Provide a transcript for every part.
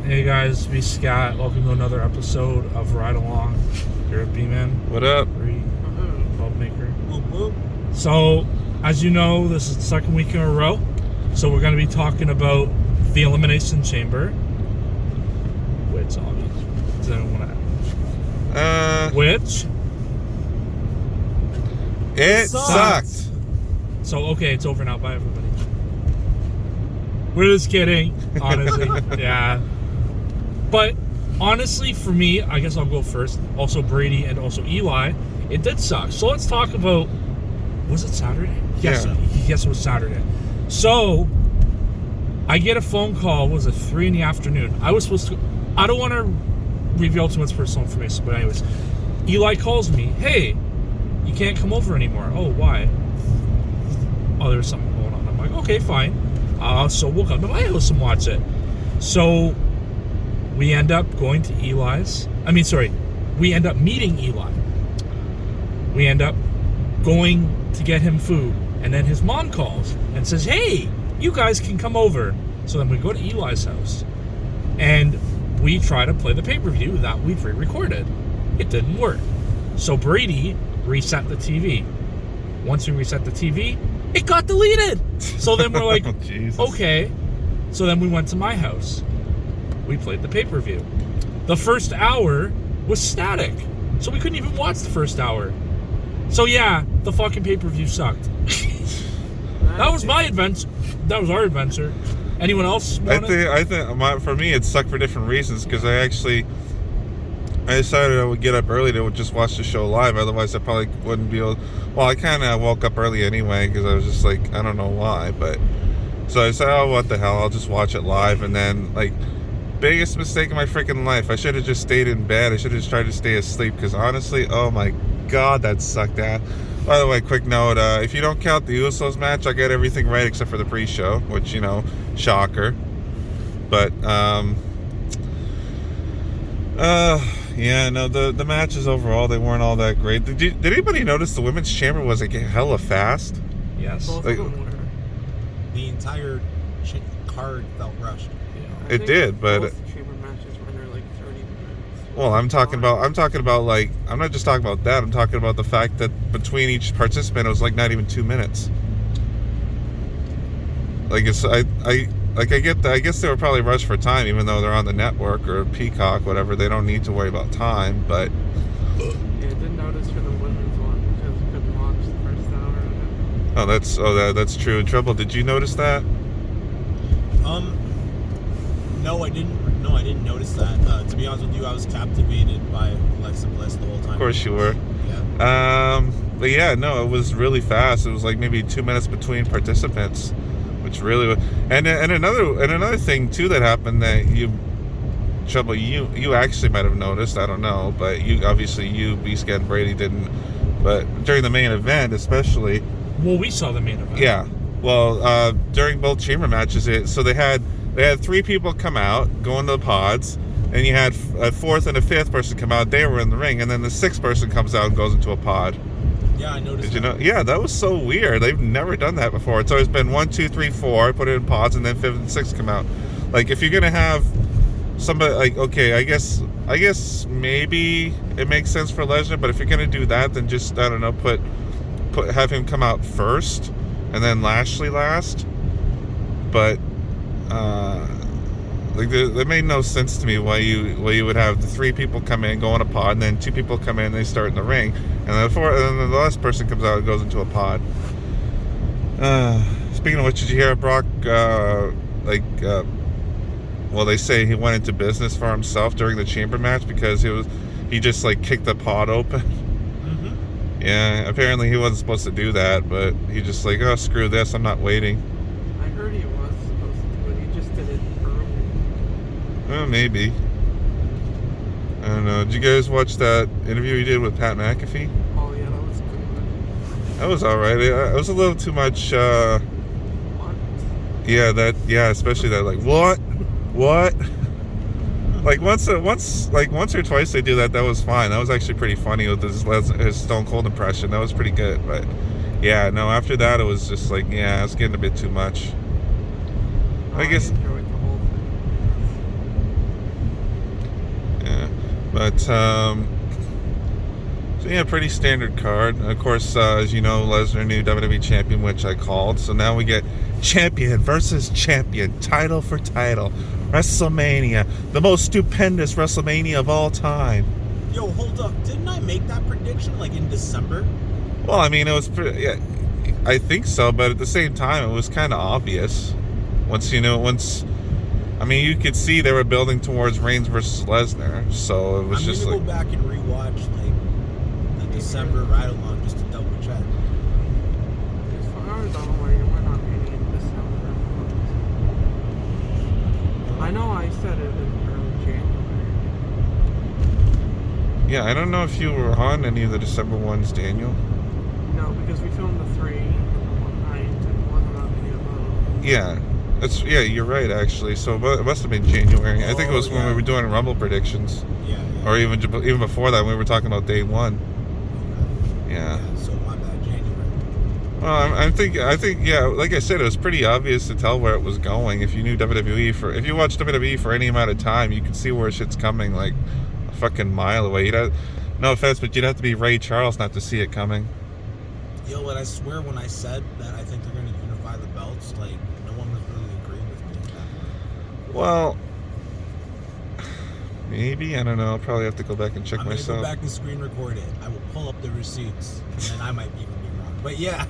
Hey guys, be Scott. Welcome to another episode of Ride Along here at Bman. What up? Brady, Club Maker. So, as you know, this is the second week in a row. So we're going to be talking about the Elimination Chamber. Which, obviously, does anyone want to Which? It sucked. So, okay, it's over now. Bye, everybody. We're just kidding, honestly. Yeah. But, honestly, for me, I guess I'll go first. Also, Brady and also Eli. It did suck. So, let's talk about... Was it Saturday? Yes, yes, it was Saturday. So, I get a phone call. Was it 3 in the afternoon? I was supposed to... I don't want to reveal too much personal information, but anyways. Eli calls me. Hey, you can't come over anymore. Oh, why? Oh, there's something going on. I'm like, okay, fine. So we'll come to my house and watch it. So we end up going to Eli's. We end up meeting Eli. We end up going to get him food. And then his mom calls and says, hey, you guys can come over. So then we go to Eli's house. And we try to play the pay-per-view that we pre-recorded. It didn't work. So Brady reset the TV. Once we reset the TV, it got deleted. So then we're like, okay. So then we went to my house. We played the pay-per-view. The first hour was static. So we couldn't even watch the first hour. So yeah, the fucking pay-per-view sucked. That was my adventure. That was our adventure. Anyone else want I think for me it sucked for different reasons, because I decided I would get up early to just watch the show live. Otherwise, I probably wouldn't be able... Well, I kind of woke up early anyway because I was just like, I don't know why. But so I said, oh, what the hell? I'll just watch it live. And then, like, biggest mistake of my freaking life. I should have just stayed in bed. I should have just tried to stay asleep because honestly, oh my God, that sucked ass. By the way, quick note, if you don't count the Usos match, I got everything right except for the pre-show, which, you know, shocker. But, yeah, no, the matches overall, they weren't all that great. Did anybody notice the women's chamber was like hella fast? Yes. Both of them were. The entire card felt rushed. Yeah. It did, but both chamber matches were under like 30 minutes. Well, I'm talking about like, I'm not just talking about that. I'm talking about the fact that between each participant, it was like not even 2 minutes. Like I get that. I guess they were probably rushed for time, even though they're on the network or Peacock, whatever. They don't need to worry about time, but... Yeah, I did notice for the women's one, because I couldn't watch the first hour of it. That's true. Trouble, did you notice that? No, I didn't notice that. To be honest with you, I was captivated by Alexa Bliss the whole time. Of course you were. Yeah. But yeah, no, it was really fast. It was like maybe 2 minutes between participants. Which really was, and another thing too that happened that you actually might have noticed. I don't know, but you B-Scan and Brady didn't. But during the main event, especially. Well, we saw the main event. Yeah. Well, during both chamber matches, they had 3 people come out, go into the pods, and you had a 4th and a 5th person come out. They were in the ring, and then the 6th person comes out and goes into a pod. Yeah, I noticed. Did you know? Yeah, that was so weird. They've never done that before. It's always been 1, 2, 3, 4, put it in pods, and then 5th and 6th come out. Like, if you're gonna have somebody, like, okay, I guess maybe it makes sense for Lesnar, but if you're gonna do that, then just, I don't know, have him come out first, and then Lashley last. But like, that made no sense to me why you would have the 3 people come in, go in a pod, and then 2 people come in, and they start in the ring, and then the last person comes out and goes into a pod. Speaking of which, did you hear Brock? Well, they say he went into business for himself during the chamber match because he just like kicked the pod open. Mm-hmm. Yeah, apparently he wasn't supposed to do that, but he just like, oh, screw this, I'm not waiting. I heard he was supposed to, but he just did it early. Maybe. I don't know. Did you guys watch that interview he did with Pat McAfee? Oh yeah, that was good. That was alright. It was a little too much. What? Yeah, especially that. Like, what? Like once or twice they do that. That was fine. That was actually pretty funny with his Stone Cold impression. That was pretty good. But yeah, no. After that, it was just like, yeah, it's getting a bit too much. I guess. enjoyed the whole thing. But so yeah, pretty standard card. And of course, as you know, Lesnar, new WWE champion, which I called. So now we get champion versus champion, title for title, WrestleMania, the most stupendous WrestleMania of all time. Yo, hold up! Didn't I make that prediction like in December? Well, I mean, it was pretty. Yeah, I think so, but at the same time, it was kind of obvious. Once I mean, you could see they were building towards Reigns versus Lesnar, so it was just like. I'm gonna go back and rewatch like the December ride along just to double check. As far as I'm aware, we're not any in December. I know I said it in early January. Yeah, I don't know if you were on any of the December ones, Daniel. No, because we filmed the 3 and the one night and wasn't on any of those. Yeah. You're right, actually. So it must have been January. I think it was when we were doing Rumble predictions. Yeah. Or even before that, when we were talking about day 1. Yeah. So my bad, January. Well, I think, yeah, like I said, it was pretty obvious to tell where it was going. If you knew WWE if you watched WWE for any amount of time, you could see where shit's coming like a fucking mile away. No offense, but you'd have to be Ray Charles not to see it coming. Yo, but I swear when I said that I think they're going to unify the belts, like, no one was really agreeing with me. Well, maybe, I don't know. I'll probably have to go back and check myself. I'm going to go back and screen record it. I will pull up the receipts, and I might even be wrong. But yeah.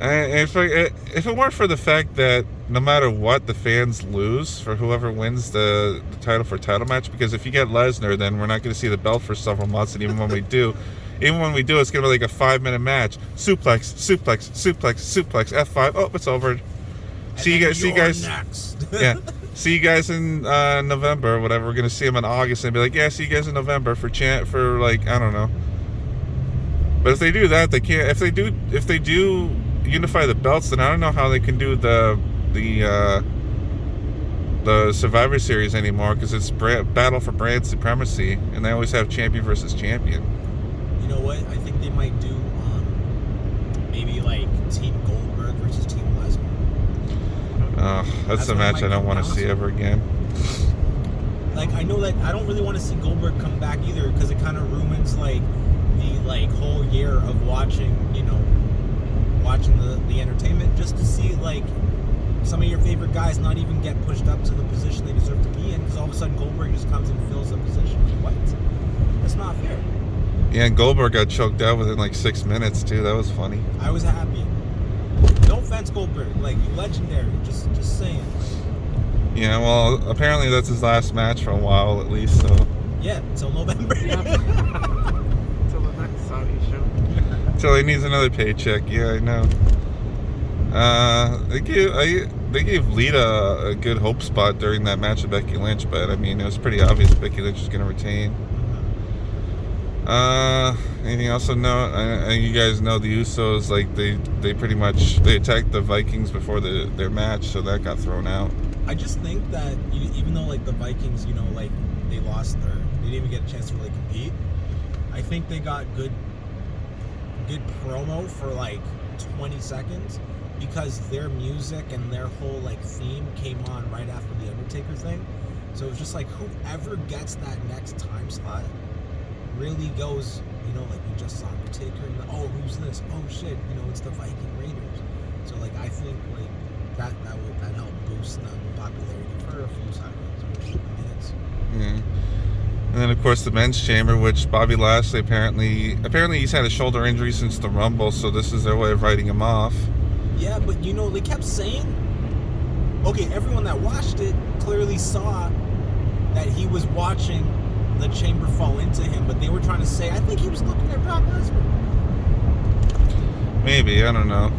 If it weren't for the fact that no matter what, the fans lose for whoever wins the title for title match, because if you get Lesnar, then we're not going to see the belt for several months, and even when we do, it's going to be like a 5-minute match. Suplex, F5. Oh, it's over. See you guys. Next. Yeah. See you guys in November or whatever. We're going to see them in August and be like, yeah, see you guys in November for like, I don't know. But if they do that, they can't. If they do unify the belts, then I don't know how they can do the Survivor Series anymore, because it's battle for brand supremacy, and they always have champion versus champion. You know what? I think they might do maybe like Team Goldberg versus Team Lesnar. That's a match I don't want to see ever again. Like, I know that I don't really want to see Goldberg come back either, because it kind of ruins like the whole year of watching the entertainment, just to see like some of your favorite guys not even get pushed up to the position they deserve to be in, because all of a sudden Goldberg just comes and fills the position. Like, what? That's not fair. Yeah, and Goldberg got choked out within like 6 minutes too. That was funny. I was happy. No offense, Goldberg, like, legendary. Just saying. Yeah, well, apparently that's his last match for a while, at least. So. Yeah, until November. Until the next Saudi show. Until he needs another paycheck. Yeah, I know. They gave Lita a good hope spot during that match with Becky Lynch, but I mean, it was pretty obvious Becky Lynch was going to retain. Anything else to note? You guys know the Usos, like they pretty much attacked the Vikings before their match, so that got thrown out. I just think that even though like the Vikings, like they lost they didn't even get a chance to really compete. I think they got good promo for like 20 seconds, because their music and their whole like theme came on right after the Undertaker thing. So it was just like, whoever gets that next time slot really goes, like we just saw Undertaker, and oh, who's this? Oh shit, it's the Viking Raiders. So like I think like that helped boost the popularity for a few seconds or minutes. Yeah. And then of course the men's chamber, which Bobby Lashley apparently he's had a shoulder injury since the Rumble, so this is their way of writing him off. Yeah, but they kept saying, okay, everyone that watched it clearly saw that he was watching the chamber fall into him, but they were trying to say, I think he was looking at Brock Lesnar. Maybe, I don't know.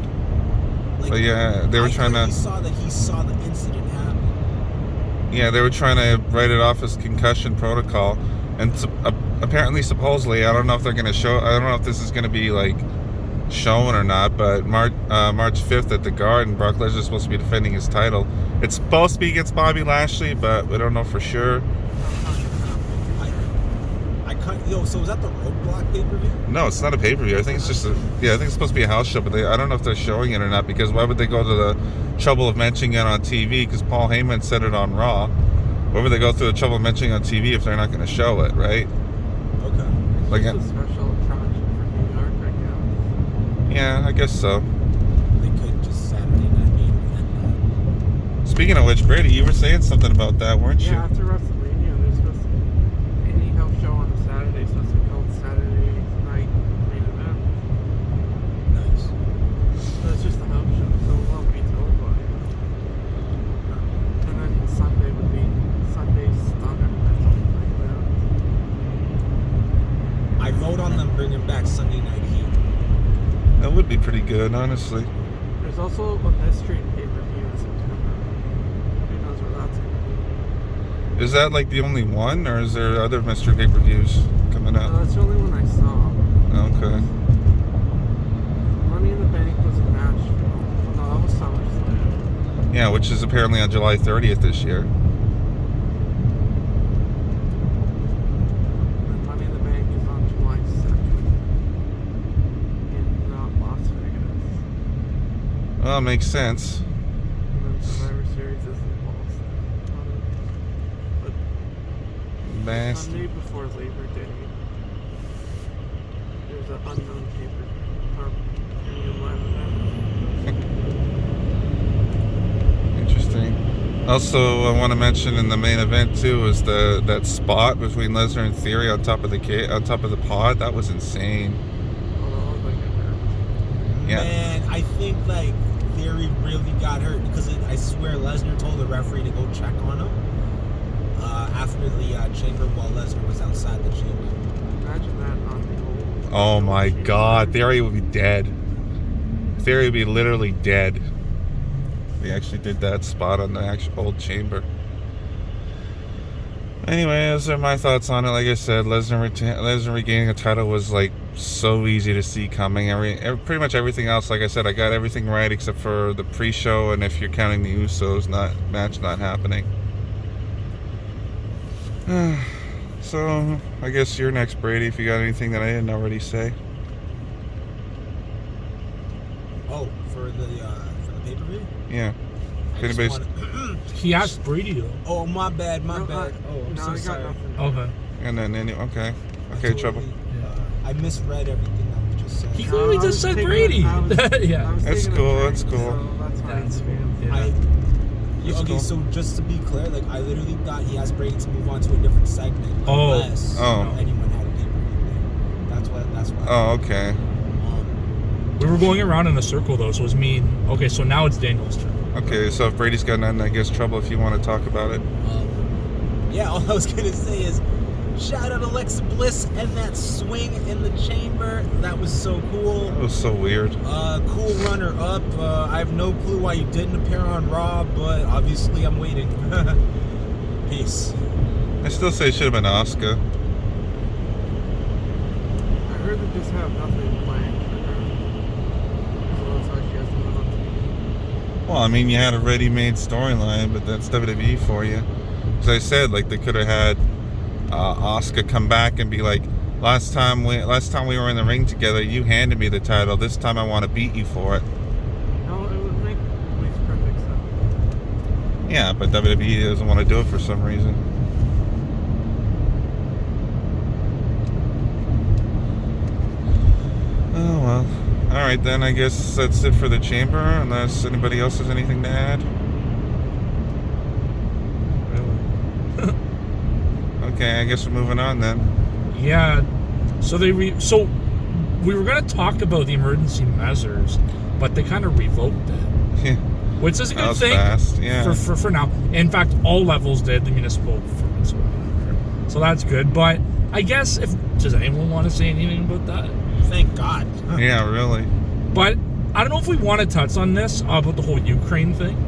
Like, but yeah, they were trying to. He saw that he saw the incident happen. Yeah, they were trying to write it off as concussion protocol, and apparently, supposedly, I don't know if they're going to show. I don't know if this is going to be like shown or not. But March 5th at the Garden, Brock Lesnar is supposed to be defending his title. It's supposed to be against Bobby Lashley, but we don't know for sure. So is that the Roadblock pay-per-view? No, it's not a pay-per-view. I think it's just I think it's supposed to be a house show, but I don't know if they're showing it or not, because why would they go to the trouble of mentioning it on TV? Because Paul Heyman said it on Raw. Why would they go through the trouble of mentioning on TV if they're not going to show it, right? Okay. It's Like, just a special attraction for New York right now. yeah, I guess so. They could just Saturday night main event that. Speaking of which, Brady, you were saying something about that, weren't Yeah, you? after WrestleMania, there's supposed to be any house show on a Saturday, supposed to be called Saturday Night Main Event. Nice. So it's just a house show, so it won't be televised. And then Sunday would be Sunday Stunner or something like that. I vote on them bringing back Sunday Night Heat. That would be pretty good, honestly. There's also a mystery pay-per-view in September. Who knows where that's going to be. Is that like the only one, or is there other Mr. Pay-Per-Views coming up? That's the only one I saw. Okay. Money in the Bank was in Nashville. Oh, no, that was SummerSlam. Yeah, which is apparently on July 30th this year. And Money in the Bank is on July 2nd. In Las Vegas. Well, makes sense. And then Survivor Series is in Boston. But Bast- Sunday before Labor Day, there's an unknown premium live event. Interesting. Also, I want to mention in the main event too is that spot between Lesnar and Theory on top of the pod. That was insane. Although it looked like it hurt. Yeah. Man, I think like Theory really got hurt because I swear Lesnar told the referee to go check on him after the chamber while Lesnar was outside the chamber. Imagine that on the old. Oh my God, Theory would be dead. Theory would be literally dead. They actually did that spot on the actual old chamber. Anyway, those are my thoughts on it. Like I said, Lesnar regaining a title was like so easy to see coming. Pretty much everything else, like I said, I got everything right except for the pre-show, and if you're counting the Usos, match not happening. So I guess you're next, Brady. If you got anything that I didn't already say. Oh, for the pay-per-view? Yeah. I If just anybody's- wanna- He asked Brady though. Oh, my bad. No, Oh, I'm no, so I got sorry. nothing. Okay. And then okay, I Trouble. I misread everything that we just said. He clearly I just was said taking Brady. I was Yeah. That's taking a cool, drink, that's cool. So that's fine. That's to cool. me. Yeah. That's Okay, cool. so just to be clear, like I literally thought he asked Brady to move on to a different segment unless Oh. anyone had a pay-per-view. That's why. Oh, okay. We were going around in a circle though, so it was me. Okay, so now it's Daniel's turn. Okay, so if Brady's got nothing, I guess Trouble, if you want to talk about it. Yeah, all I was gonna say is shout out Alexa Bliss and that swing in the chamber. That was so cool. That was so weird. Cool runner up. I have no clue why you didn't appear on Raw, but obviously I'm waiting. Peace. I still say it should have been Asuka. I heard they just have nothing planned for her. So that's why she has to move on to Well, I mean, you had a ready-made storyline, but that's WWE for you. As I said, like they could have had Asuka come back and be like, last time we were in the ring together, you handed me the title. This time I want to beat you for it. No, it would makes perfect sense. Yeah, but WWE doesn't want to do it for some reason. Oh well. All right then. I guess that's it for the chamber. Unless anybody else has anything to add. Okay, I guess we're moving on then. Yeah. So so we were gonna talk about the emergency measures, but they kind of revoked it, Yeah, which is a that good was thing fast. Yeah. for now. In fact, all levels did, the municipal performance, whatever. So that's good. But I guess does anyone want to say anything about that? Thank God. Yeah, really. But I don't know if we want to touch on this about the whole Ukraine thing.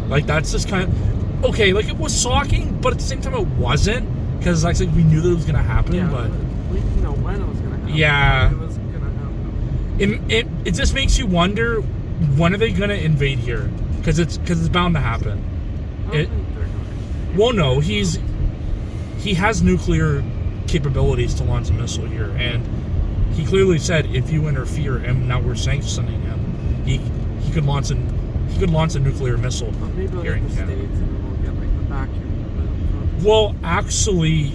Like that's just kind of okay. Like it was shocking, but at the same time it wasn't, because like we knew that it was gonna happen. Yeah, but we didn't know when it was going to happen. Yeah. It was going to happen. it just makes you wonder, when are they gonna invade here? Because it's bound to happen. I don't think they're going to. Well, no, he has nuclear capabilities to launch a missile here, and he clearly said if you interfere, and now we're sanctioning him, he could launch a nuclear missile Maybe here like in the Canada. States, and then we'll get like the vacuum. Well, actually,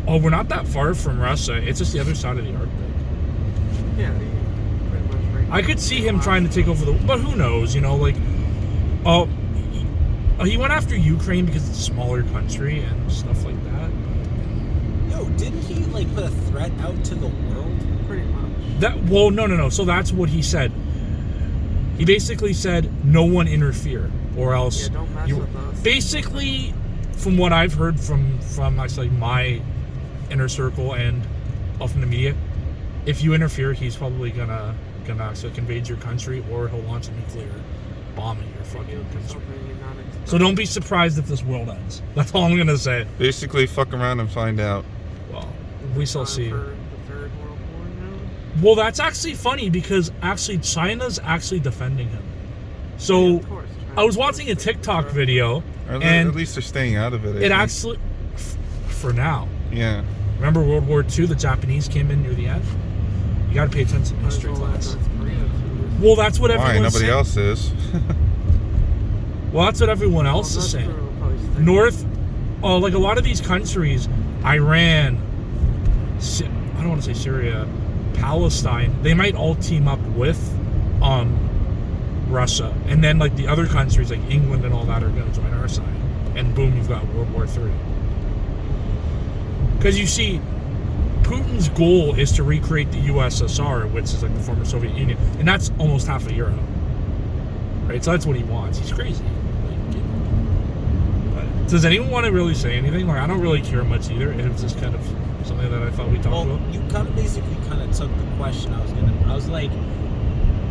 we're not that far from Russia. It's just the other side of the Arctic. Yeah, he pretty much right. I could see him trying to take over the... But who knows, you know, like... he went after Ukraine because it's a smaller country and stuff like that. Yo, didn't he, like, put a threat out to the world? Pretty much. Well, no. So that's what he said. He basically said, no one interfere, or else... Yeah, don't mess with us. Basically, from what I've heard from actually my inner circle and from the media, if you interfere, he's probably gonna actually invade your country, or he'll launch a nuclear bomb at your fucking country. So don't be surprised if this world ends. That's all I'm gonna say. Basically, fuck around and find out. Well, we shall see. For the Third World War now? Well, that's actually funny because actually China's actually defending him. So Yeah, of course, I was watching a TikTok video, Or and at least they're staying out of it. I it think. actually, for now. Yeah. Remember World War II? The Japanese came in near the end. You got to pay attention to history class. Well, that's what Why? everyone's Nobody saying. else is. Well, that's what everyone else is saying. North, like a lot of these countries, Iran, I don't want to say Syria, Palestine, they might all team up with Russia. And then like the other countries like England and all that are going to join our side. And boom, you've got World War III. Because you see, Putin's goal is to recreate the USSR, which is like the former Soviet Union. And that's almost half of Europe. Right? So that's what he wants. He's crazy. But does anyone want to really say anything? Like, I don't really care much either. It was just kind of something that I thought we talked about. You kind of basically took the question I was like,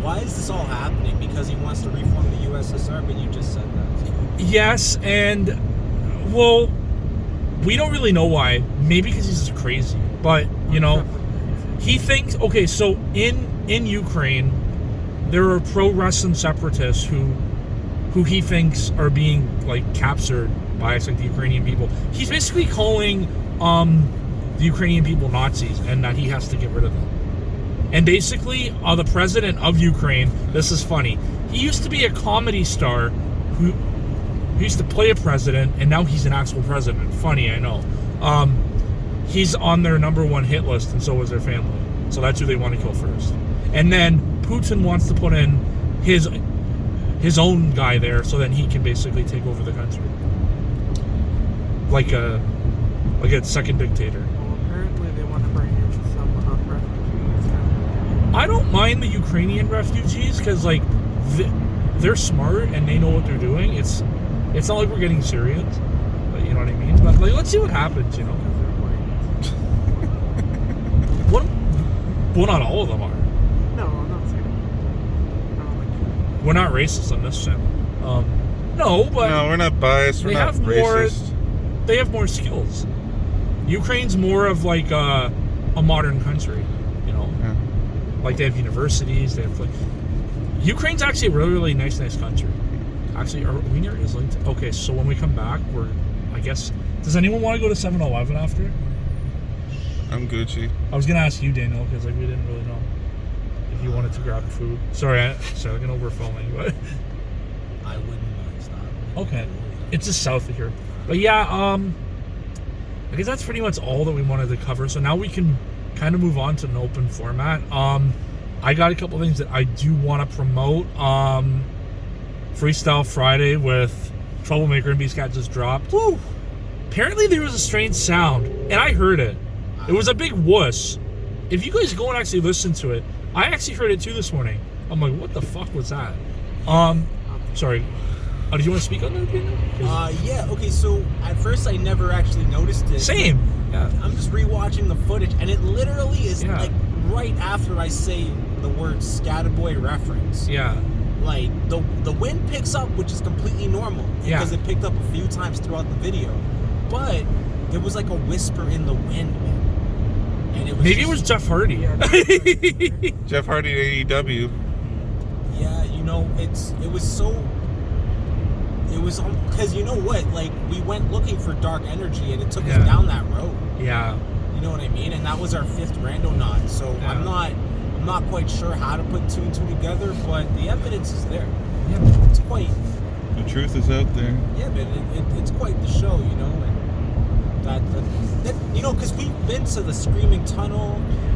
why is this all happening? Because he wants to reform the USSR, but you just said that. Yes, and well, we don't really know why. Maybe because he's just crazy. But, you know, he thinks, okay, so in Ukraine, there are pro-Russian separatists who he thinks are being like captured by like the Ukrainian people. He's basically calling the Ukrainian people Nazis, and that he has to get rid of them. And basically, the president of Ukraine, this is funny, he used to be a comedy star who used to play a president, and now he's an actual president. Funny, I know. He's on their #1 hit list, and so is their family. So that's who they want to kill first. And then Putin wants to put in his own guy there, so that he can basically take over the country, like a second dictator. Well, apparently they want to bring in some refugees. I don't mind the Ukrainian refugees because like they're smart and they know what they're doing. It's not like we're getting Syrians, but you know what I mean. But like, let's see what happens. You know. Well, not all of them are. No, I'm not saying. I don't like. We're not racist on this channel. No, but No, we're not biased. We're they not have racist. they have more skills. Ukraine's more of like a modern country, you know. Yeah. Like they have universities. They have like Ukraine's actually a really, really nice country. Actually, are we near Islington? Okay, so when we come back, I guess. Does anyone want to go to 7-Eleven after? I'm Gucci. I was gonna ask you, Daniel, because like we didn't really know if you wanted to grab food. Sorry, I can over filming, but I wouldn't mind stopping. okay, it's just south of here. But yeah, I guess that's pretty much all that we wanted to cover. So now we can kind of move on to an open format. I got a couple things that I do want to promote. Freestyle Friday with Troublemaker and Beastcat just dropped. Woo! Apparently there was a strange sound, and I heard it. It was a big wuss. If you guys go and actually listen to it, I actually heard it too this morning. I'm like, what the fuck was that? Sorry. Did you want to speak on that, Daniel? Yeah, okay, so at first I never actually noticed it. Same. Yeah. I'm just rewatching the footage, and it literally is Yeah. like right after I say the word Scatterboy reference. Yeah. Like the wind picks up, which is completely normal because it picked up a few times throughout the video, but there was like a whisper in the wind, man. And it was Maybe it was Jeff Hardy. Jeff Hardy at AEW. Yeah, you know, it was because you know what, like we went looking for dark energy and it took us down that road. Yeah. You know what I mean? And that was our 5th rando knot. So Yeah. I'm not quite sure how to put 2 and 2 together, but the evidence is there. Yeah. It's quite The truth is out there. yeah, man. It's quite the show, you know. And You know, because we've been to the Screaming Tunnel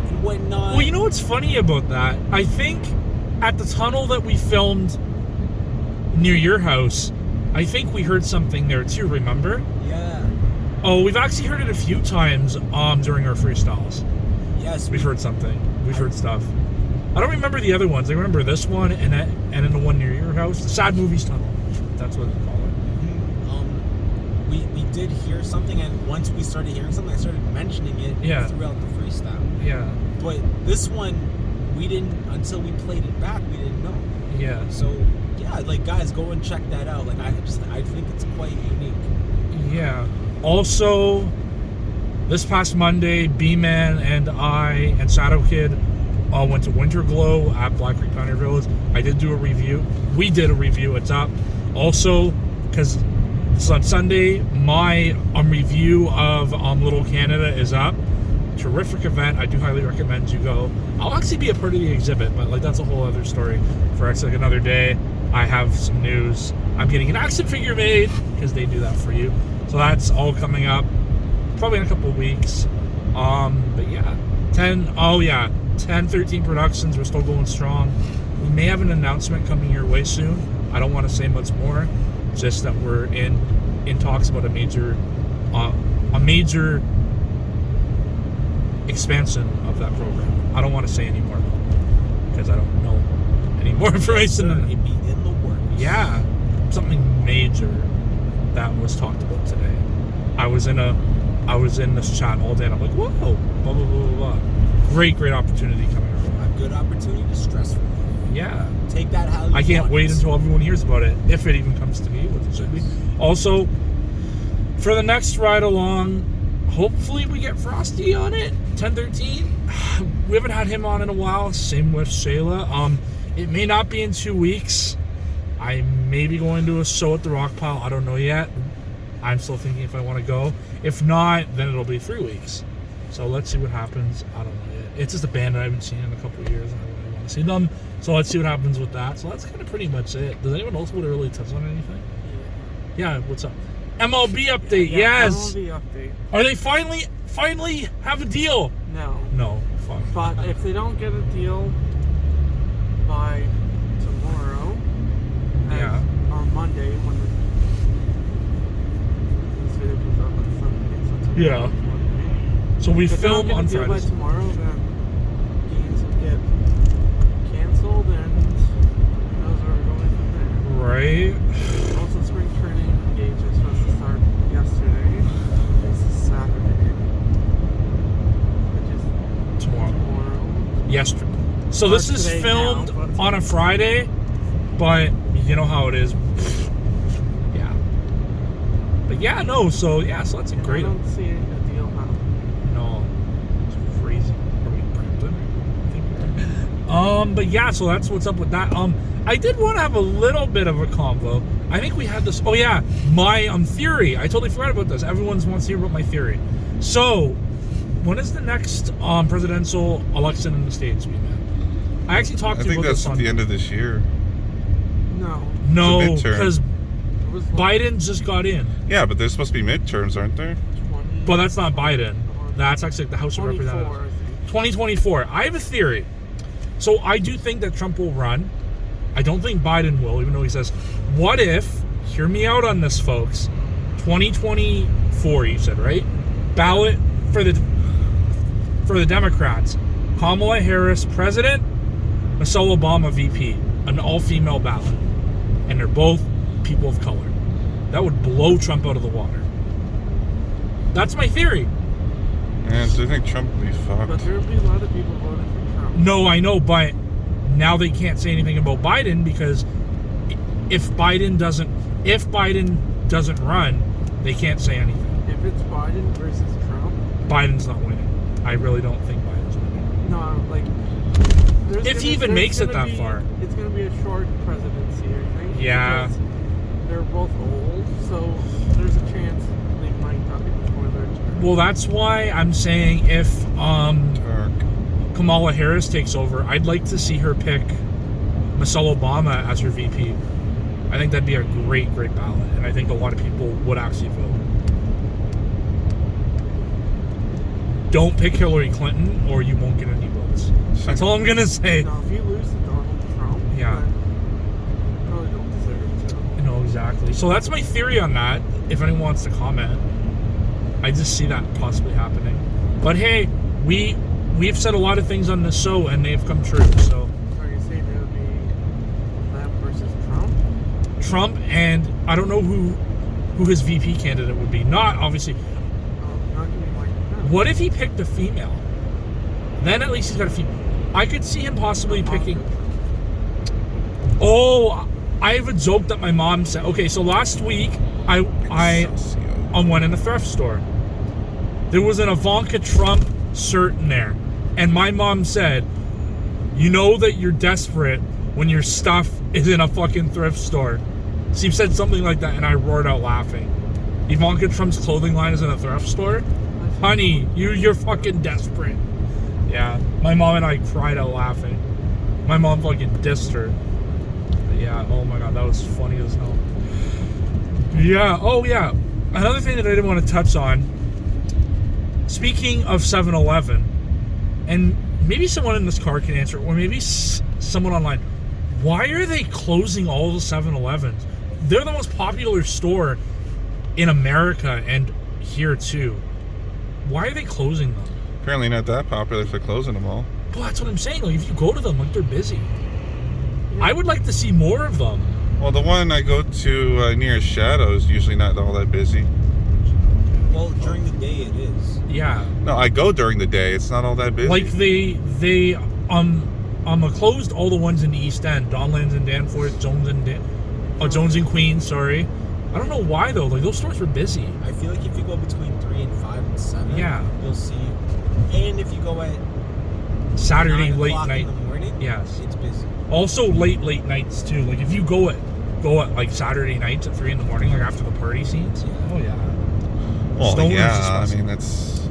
and whatnot. Well, you know what's funny about that? I think at the tunnel that we filmed near your house, I think we heard something there too, remember? Yeah. Oh, we've actually heard it a few times during our freestyles. Yes. We've heard something. We've heard stuff. I don't remember the other ones. I remember this one and then the one near your house. The Sad Movies Tunnel. That's what they call it. We did hear something, and once we started hearing something, I started mentioning it throughout the freestyle. Yeah. But this one, we didn't, until we played it back, we didn't know. Yeah. So, yeah, like, guys, go and check that out. Like, I think it's quite unique. Yeah. Also, this past Monday, Bman and I and Shadow Kid went to Winter Glow at Black Creek Pioneer Village. I did do a review. We did a review. It's up. Also, because it's on Sunday, my review of Little Canada is up. Terrific event. I do highly recommend you go. I'll actually be a part of the exhibit, but like that's a whole other story for actually like another day. I have some news. I'm getting an action figure made because they do that for you. So that's all coming up probably in a couple of weeks. But yeah, 1013 Productions. We're still going strong. We may have an announcement coming your way soon. I don't want to say much more. Just that we're in talks about a major expansion of that program. I don't want to say any more because I don't know any more information. It'd be in the works. Yeah, something major that was talked about today. I was in this chat all day and I'm like, whoa, blah blah blah blah blah. Great opportunity coming our way. A good opportunity to stress relief. Yeah. Take that how you I can't want wait it. until everyone hears about it, if it even comes to me, which it should be. Also, for the next ride along, hopefully we get Frosty on it. 1013. We haven't had him on in a while. Same with Shayla. It may not be in 2 weeks. I may be going to a show at the Rock Pile. I don't know yet. I'm still thinking if I want to go. If not, then it'll be 3 weeks. So let's see what happens. I don't know yet. It's just a band that I haven't seen in a couple of years, and I really want to see them. So let's see what happens with that. So that's kind of pretty much it. Does anyone else want to really touch on anything? Yeah, what's up? MLB update, yes. MLB update. Are they finally have a deal? No. No, fuck. But if they don't get a deal by tomorrow, or Monday, when this video comes out on Sunday, so Yeah. Monday. So we If they don't film get a on deal Fridays. by tomorrow, then games will get canceled, and who knows where we're going from there. Right. Also, spring training games are supposed to start yesterday. This is Saturday, which is tomorrow. Yesterday. So this is Today filmed now, but- on a Friday, but you know how it is. Yeah. But yeah, no, so that's a And great. I don't see a deal happening. No. It's crazy. Are we Brampton? I think we are. But yeah, so that's what's up with that. I did want to have a little bit of a convo. I think we had this. Oh yeah, my theory. I totally forgot about this. Everyone wants to hear about my theory. So, when is the next presidential election in the States, man? I actually talked I to you think about that's this at on. the end of this year. No, It's a midterm. because It was Biden just got in. Yeah, but there's supposed to be midterms, aren't there? 20, But that's not Biden. That's actually the House of 24, Representatives. I think. 2024. I have a theory. So I do think that Trump will run. I don't think Biden will, even though he says, what if, hear me out on this, folks, 2024, you said, right? Ballot for the Democrats. Kamala Harris, President, Michelle Obama, VP. An all-female ballot. And they're both people of color. That would blow Trump out of the water. That's my theory. And do you think Trump will be But fucked? there will be a lot of people voting for Trump. No, I know, but now they can't say anything about Biden because if Biden doesn't run, they can't say anything. If it's Biden versus Trump, Biden's not winning. I really don't think Biden's winning. no, like. If he even makes it that far. It's going to be a short presidency, I think. Yeah. Because they're both old, so there's a chance they might die before their term. Well, that's why I'm saying if Dark. Kamala Harris takes over, I'd like to see her pick Michelle Obama as her VP. I think that'd be a great ballot, and I think a lot of people would actually vote. don't pick Hillary Clinton or you won't get any votes. That's all I'm gonna say. Now, if you lose to Donald Trump, Yeah. then you probably don't deserve to. No, exactly. So that's my theory on that. If anyone wants to comment, I just see that possibly happening. But hey, we've said a lot of things on this show and they've come true. So Are you saying it would be them versus Trump? Trump, and I don't know who his VP candidate would be. Not obviously. Oh, not gonna be like that. What if he picked a female? Then at least he's got a female. I could see him possibly picking. Oh, I have a joke that my mom said. Okay, so last week I went in a thrift store. There was an Ivanka Trump shirt in there, and my mom said, "You know that you're desperate when your stuff is in a fucking thrift store." She said something like that, and I roared out laughing. Ivanka Trump's clothing line is in a thrift store? Honey, you're fucking desperate. Yeah, my mom and I cried out laughing. My mom fucking dissed her. But yeah, oh my god, that was funny as hell. Yeah, oh yeah. Another thing that I didn't want to touch on. Speaking of 7-Eleven, and maybe someone in this car can answer, or maybe someone online. Why are they closing all the 7-Elevens? They're the most popular store in America and here too. Why are they closing them? Apparently not that popular if they're closing them all. Well, that's what I'm saying. Like, if you go to them, like, they're busy. I would like to see more of them. Well, the one I go to near Shadow is usually not all that busy. Well, during the day it is. Yeah. No, I go during the day. It's not all that busy. Like, they closed all the ones in the East End. Donlands and Danforth, Jones and Queens, sorry. I don't know why, though. Like, those stores were busy. I feel like if you go between 3 and 5 and 7, Yeah. you'll see. And if you go at Saturday 9 late o'clock night. in the morning, Yes. it's busy. Also late nights too. Like, if you go at like Saturday nights at 3 in the morning, like after the party scenes. Oh yeah. well, Stoners yeah. I especially. mean,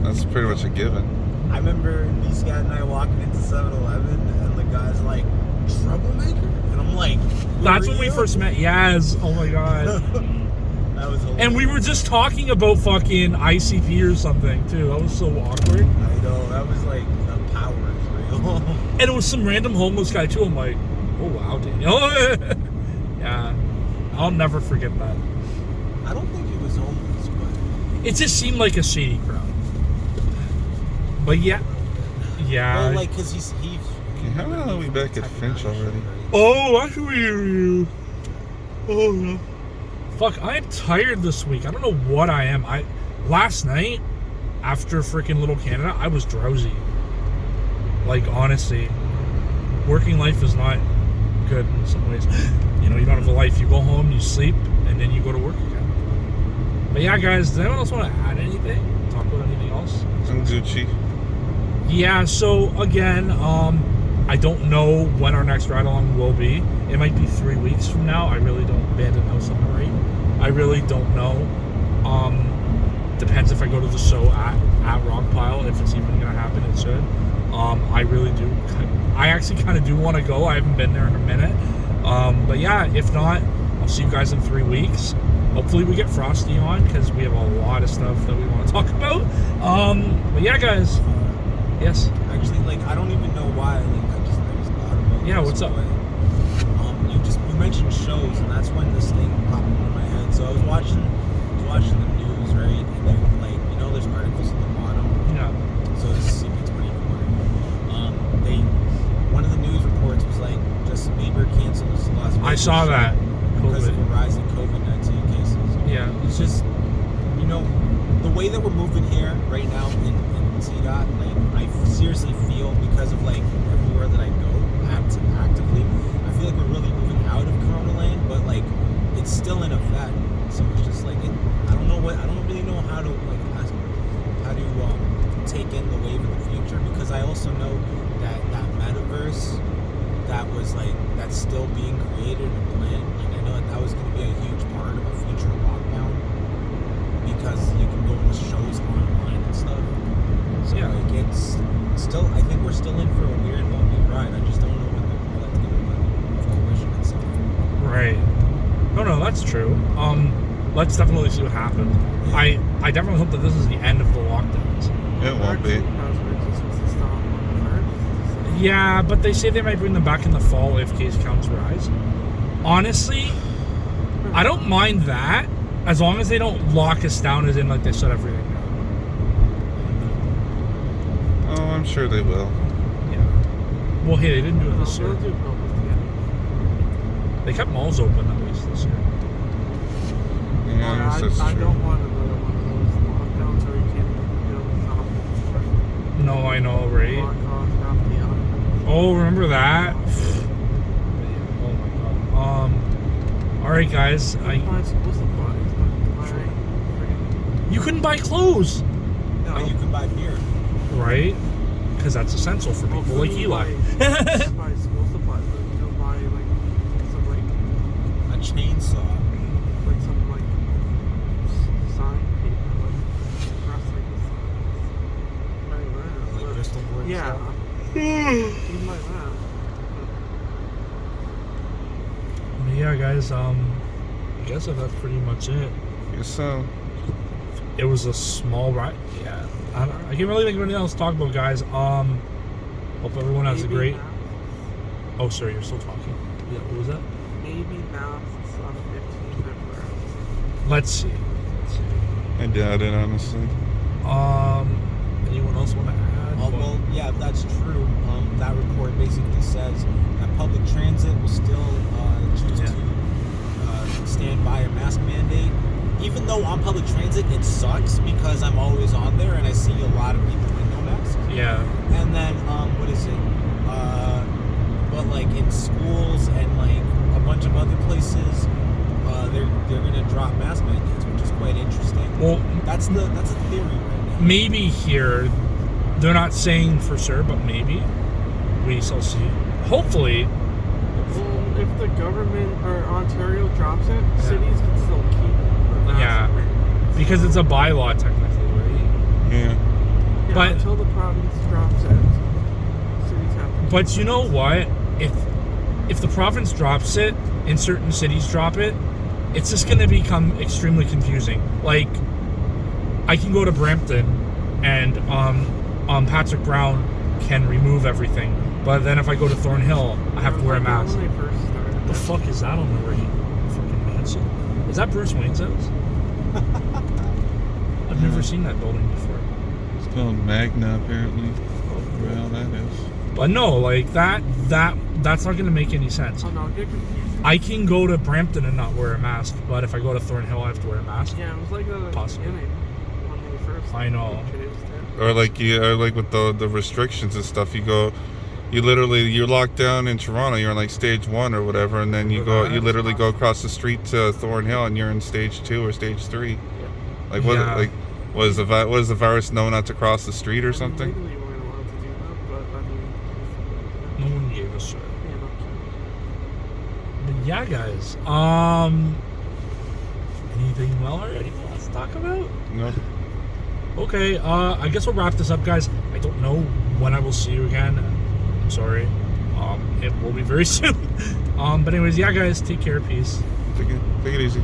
that's pretty much a given. I remember these guys and I walking into 7-Eleven, and the guy's like, "Troublemaker," and I'm like, That's "Who when are we you?" first met. Yes. Oh my god. That was hilarious. And we were just talking about fucking ICP or something too. That was so awkward. I know, that was like the power is real. And it was some random homeless guy too. I'm like, oh wow, Daniel. Yeah. I'll never forget that. I don't think he was homeless, but It just seemed like a shady crowd. But yeah. Yeah. well, like, cause he's How the hell are we back at Finch already? Oh, I can hear you. Oh no. Fuck, I'm tired this week. I don't know what I am. Last night, after freaking Little Canada, I was drowsy. Like, honestly, working life is not good in some ways. You know, you don't have a life. You go home, you sleep, and then you go to work again. But yeah, guys, does anyone else want to add anything? Talk about anything else? I'm Gucci. Yeah, so again, I don't know when our next ride along will be. It might be 3 weeks from now. I really don't. Abandoned House on the Right. I really don't know. Depends if I go to the show at Rockpile, if it's even gonna happen. It should. I really do. I actually kind of do want to go. I haven't been there in a minute. But yeah, if not, I'll see you guys in 3 weeks. Hopefully we get Frosty on because we have a lot of stuff that we want to talk about. But yeah, guys. Yes. actually, like, I don't even know why. Like, I just thought about. Yeah, this, what's up? but, you mentioned shows, and that's when this thing popped into my head. So I was watching the news, right? And then, like, you know, there's articles at the bottom. Yeah. So this is CP24. One of the news reports was like Justin Bieber cancels his Las Vegas I saw show that. because of COVID. a rise in COVID-19 cases. Yeah. It's just, you know, the way that we're moving here right now in CDOT, like, I seriously feel because of, like, everywhere that I go actively, I feel like we're really moving out of Corona land, but, like, it's still in effect. So it's just like, I don't really know how to take in the wave of the future, because I also know that metaverse that's still being created and planned. Like, I know that was going to be a huge part of a future lockdown, because you can go to shows online and stuff. So Yeah. like, it's still, I think we're still in for a weird bumpy ride. I just don't know when all that's going to fruition itself. Right. No, that's true. Let's definitely see what happens. Yeah. I definitely hope that this is the end of the lockdowns. It won't be. Yeah, but they say they might bring them back in the fall if case counts rise. Honestly, I don't mind that as long as they don't lock us down as in like they shut everything down. Oh, I'm sure they will. Yeah. Well, hey, they didn't do it this year. They kept malls open at least this year. Yeah, I guess that's I true. don't want another one of those lockdowns where you can't even go shopping. No, I know, right? Lock off half the island. Oh, remember that? Oh my god. All right, guys. Buy school supplies, but buy freaking- You couldn't buy clothes, No. But you can buy beer. right? Because that's essential for people like Eli. Buy school supplies, but you don't buy like some like A chainsaw. some like sign paper, like recycle signs. Like Bristol board Yeah. stuff. Something like that. But yeah, guys. I guess that's pretty much it. Guess so. It was a small ride. Yeah. I can't really think of anything else to talk about, guys. Hope everyone has a Maybe great. math. Oh, sorry, you're still talking. Yeah. What was that? Maybe masks on 15th February. Let's see. I doubt it, honestly. Anyone else want to add? Well, yeah, if that's true, that report basically says that public transit will still choose to stand by a mask mandate. Even though on public transit, it sucks because I'm always on there and I see a lot of people with no masks. Yeah. And then, what is it? But like in schools and like a bunch of other places, they're gonna drop mask mandates, which is quite interesting. Well, That's a theory right now. maybe here, they're not saying for sure, but maybe we shall see. Hopefully. Well, if the government or Ontario drops it, cities can still keep the mask Yeah. mandate. Because it's a bylaw technically, right? Yeah. Yeah, But- until the province drops it, cities have to. But you know what? If the province drops it and certain cities drop it, it's just going to become extremely confusing. Like, I can go to Brampton and Patrick Brown can remove everything, but then if I go to Thornhill, I have to wear a mask. When they first started. What the fuck is that on the right? Fucking mansion. Is that Bruce Wayne's house? I've never seen that building before. It's called Magna, apparently. Well, that is. But no, like that's not going to make any sense. Oh no, get confused. I can go to Brampton and not wear a mask, but if I go to Thornhill, I have to wear a mask. Yeah, it was like that at the Possibly. beginning when they first. I know. introduced it. Or like with the restrictions and stuff, you're locked down in Toronto, you're on like stage 1 or whatever, and then you literally go across the street to Thornhill and you're in stage 2 or stage 3. Like what? Yeah. Like was the virus known not to cross the street or something? Legally, we weren't allowed to do that, but I mean, No one gave us shit. yeah, no kidding. But yeah, guys. Anything Weller? Anything else to talk about? No. Okay. I guess we'll wrap this up, guys. I don't know when I will see you again. I'm sorry. It will be very soon. But anyways, yeah, guys. Take care. Peace. Take it easy.